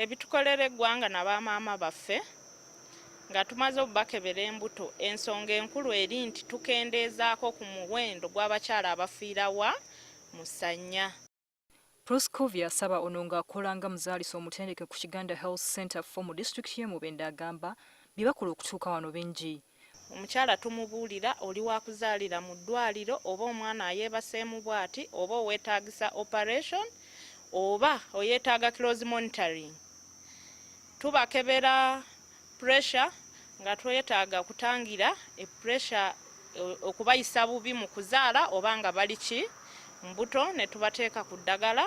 ebitukolera eggwanga n'abamaama baffe nga tumaze obakebera embuto ensonga enkulu eri nti tukendeezaako ku muwendo gw'abakyala abafiirawa mu ssanya. Proscovia asaba ono ng'akola nga muzaalisa omutendeke ku Kiganda Health Center mu disitulikiti y'e Mubende agamba bye bakola okutuuka wano bingi. Omukyala tumubuulira oli wa kuzaalira mu ddwaliro oba omwana ayeebaseemu bw'ati oba oweetaagisa operation oba oyeetaaga close monitoring. Tubakebera pressure nga twetaaga kutangira pressure okubayisa bubi mu kuzaala oba nga bali ki mbuto ne tubateeka ku ddagala.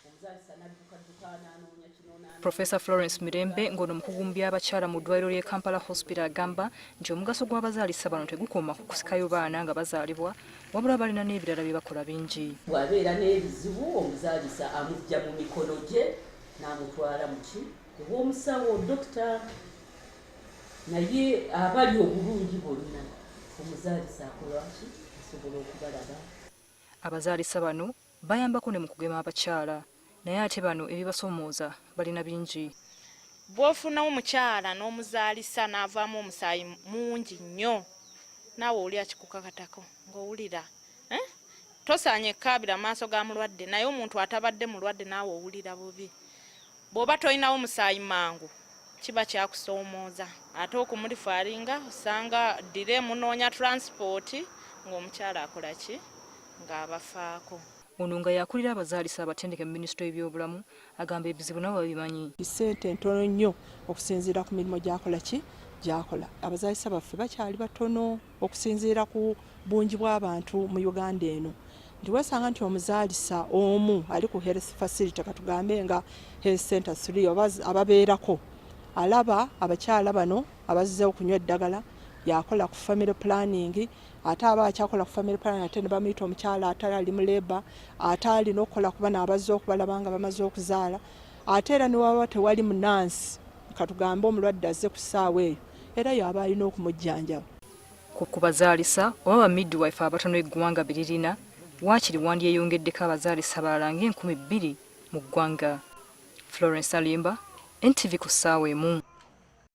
Professor Florence Mirembe ngono mukugu mu by'abakyala mu ddwaliro ly'e Kampala Hospital agamba nti omugaso gw'abazaalisa bano tegukoma ku kusikayo baana nga bazaalibwa wabula balina n'ebirala bye bakola bingi. Bw'abeera n'ebizibu omuzaalisa amujja mu mikono gye n'amutwala mu ki ew'omusawo dokita naye abali obulungi bonna omuzaalisa akola ki asobola okubalaba. Abazaalisa bano bayambako ne mu kugema abakyala naye ate bano ebibasomooza balina bingi. Bw'ofuna omukyala n'omuzaalisa n'avaamu omusaayi mungi nnyo naawe oli akikukakatako ng'owulira tosaanye kkaabira maaso ga mulwadde naye omuntu atabadde mulwadde naawe owulira bubi. Bw'oba tolinawo omusaayi mangu kiba kyakusoomooza ate okumulifaalinga osanga ddire munoonya transport ng'omukyala akola ki ng'abafaako. Ono nga yakulira abazaalisa abatendeke mu minisitule y'ebyobulamu agamba ebizibu nabo babimanyi. Ssente ntono nnyo okusinziira ku mirimu gy'akola ki gy'akola. Abazaalisa baffe bakyali batono okusinziira ku bungi bw'abantu mu Uganda eno. Nti weesanga nti omuzaalisa omu ali ku health facility katugambe nga health center 3 ababeerako alaba abakyala bano abazzeewo kunywa eddagala yakola ku family planning ate aba akyakola ku family planning ate ne bamuyita omukyala atali ali mu leba ate alina okukola ku bana abazze okubalaba nga bamaze okuzaala ate era ne waba tewali munansi katugambe omulwadde azze ku ssaawa eyo era yaba alina okumujjanjaba. Ku bazaalisa oba ba midwife abatono eggwanga birina waakiri wandyeyongeddeko abazaalisa balala nga 2,000 mu ggwanga. Florence Alimba, NTV ku ssaawa emu.